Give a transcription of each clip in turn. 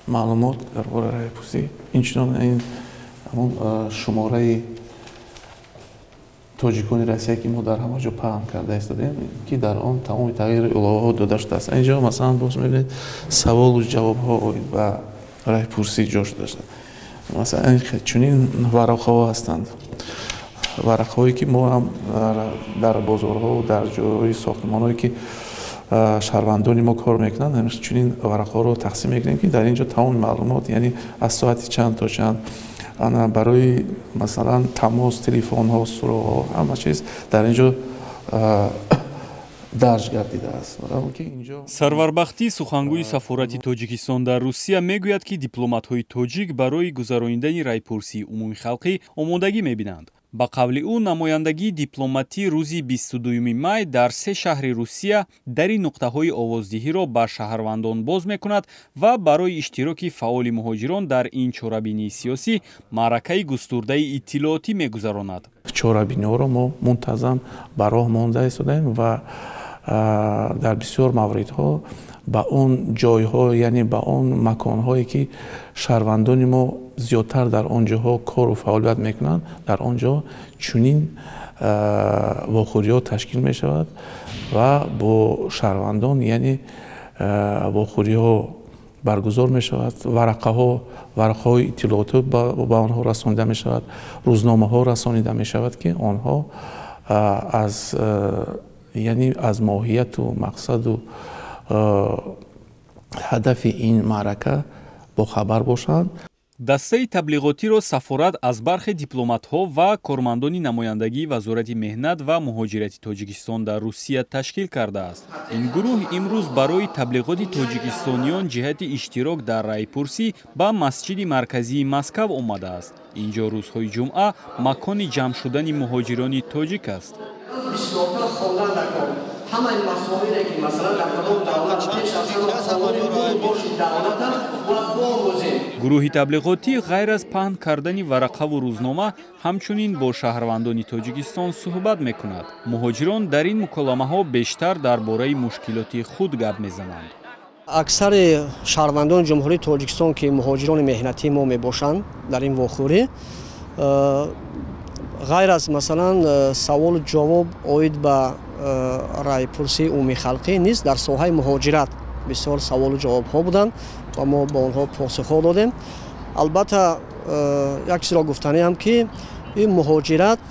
маълумот дар бораи райпурсӣ инчунон ин шумораи тоҷикони Россия ки мо дар ҳама ҷо паҳн карда истодем ки дар он тамоми тағйири иловаҳо дода шудааст. Инҷо масалан боз мебинед саволу ҷавобҳо оид ба райпурсӣ ҷо шуда шуд. Масалан чунин варақҳо ҳастанд. Варақҳое ки мо ҳам дар бозорҳо дар ҷойҳои сохтмонҳое ки шаҳрвандони мо кор мекунанд чунин варақҳоро тақсим мекунем ки дар инҷо тамоми маълумот яъне аз соати чанд то чанд барои масалан тамос телефонҳо суроғҳо ҳама чиз дар инҷо дарҷ гардидааст. Сарварбахтӣ сухангӯи сафорати Тоҷикистон дар Русия мегӯяд ки дипломатҳои тоҷик барои гузарониндани райпурсии умумихалқӣ омодагӣ мебинанд. Ба қавли ӯ намояндагии дипломатӣ рӯзи 22 май дар 3 шаҳри Русия дари нуқтаҳои овоздиҳиро ба шаҳрвандон боз мекунад ва барои иштироки фаъоли муҳоҷирон дар ин чорабинии сиёсӣ маъракаи густурдаи иттилоотӣ мегузаронад. Чорабиниҳоро мо мунтазам ба роҳ монда истодаем ва дар бисёр мавридҳо ба он ҷойҳо яъне ба он маконҳое ки шаҳрвандони мо зиёдтар дар он ҷоҳо кору фаъолият мекунанд дар он ҷо чунин вохӯриҳо ташкил мешавад ва бо шаҳрвандон яъне вохӯриҳо баргузор мешавад, варақаҳои иттилоотӣ ба онҳо расонида мешавад, рӯзномаҳо расонида мешавад ки онҳо аз моҳияту мақсаду ҳадафи ин маърака бохабар бошанд. Дастаи таблиғотиро сафорат аз бархи дипломатҳо ва кормандони намояндагии Вазорати меҳнат ва муҳоҷирати Тоҷикистон дар Русия ташкил кардааст. Ин гурӯҳ имрӯз барои таблиғоти тоҷикистониён ҷиҳати иштирок дар райпурсӣ ба масҷиди марказии Москав омадааст. Инҷо рӯзҳои ҷумъа макони ҷамъ шудани муҳоҷирони тоҷик аст. гурӯҳи таблиғотӣ ғайр аз паҳн кардани варақаву рӯзнома ҳамчунин бо шаҳрвандони Тоҷикистон суҳбат мекунад. Муҳоҷирон дар ин муколламаҳо бештар дар бораи мушкилоти худ гап мезананд. аксари шаҳрвандони ҷумҳурии Тоҷикистон ки муҳоҷирони меҳнатии мо мебошанд дар ин вохӯрӣ ғайр аз масалан саволу ҷавоб оид ба райпурсии умумихалқӣ низ дар соҳаи муҳоҷират бисёр саволу ҷавобҳо буданд ва мо ба онҳо посухҳо додем. Албатта як чизро гуфтаниам ки ин муҳоҷират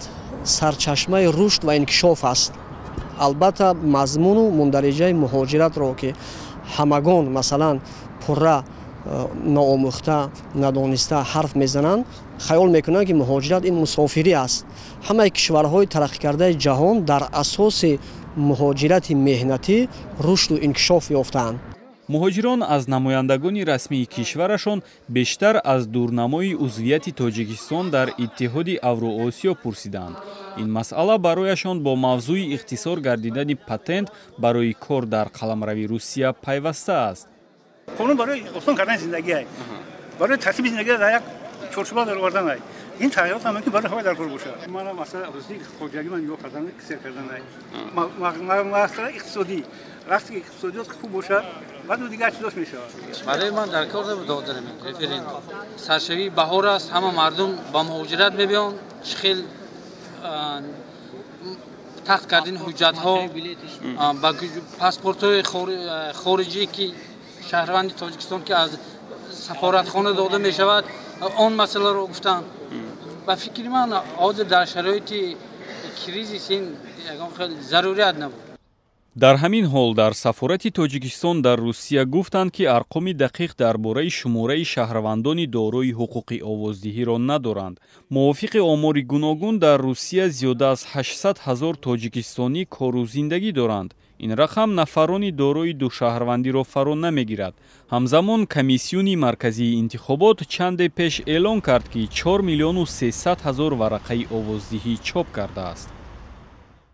сарчашмаи рушд ва инкишоф аст. Албатта мазмуну мундариҷаи муҳоҷиратро ки ҳамагон масалан пурра ноомӯхта надониста ҳарф мезананд хаёл мекунанд ки муҳоҷират ин мусофирӣ аст. ҳамаи кишварҳои тараққикардаи ҷаҳон дар асоси муҳоҷирати меҳнатӣ рушду инкишоф ёфтаанд. муҳоҷирон аз намояндагони расмии кишварашон бештар аз дурнамои узвияти Тоҷикистон дар Иттиҳоди Авроосиё пурсиданд. ин масъала барояшон бо мавзӯи ихтисор гардидани патент барои кор дар қаламрави Русия пайваста аст. қонун барои осон кардани зиндагӣ ай барои тартиби зиндагӣ дар як чорчуба дар овардан ай ин тағйирот ҳам ки барои ҳамаи дар кор бошад. мана масъала рӯзии хоҷагӣ ман нигоҳ кардан кисер кардан ай масъала иқтисодӣ вақте ки иқтисодиёт хуб бошад баъду дигар чизош мешавад. барои ман дар кор набуд дорем референдум саршавии баҳор аст ҳама мардум ба муҳоҷират мебиён чӣ хел тахт кардани ҳуҷҷатҳо ба паспортҳои хориҷӣ ки шаҳрванди Тоҷикистон ки аз сафоратхона дода мешавад он масъаларо гуфтанд. ба фикри ман ҳозир дар шароити кризис ин ягон хел зарурият набуд. дар ҳамин ҳол дар сафорати Тоҷикистон дар Русия гуфтанд ки арқоми дақиқ дар бораи шумораи шаҳрвандони дорои ҳуқуқи овоздиҳиро надоранд. мувофиқи омори гуногун дар Русия зиёда аз 800 000 тоҷикистонӣ кору зиндагӣ доранд. ин рақам нафарони дорои душаҳрвандиро фаро намегирад. ҳамзамон комиссиони марказии интихобот чанде пеш эълон кард ки 4 300 000 варақаи овоздиҳӣ чоп кардааст.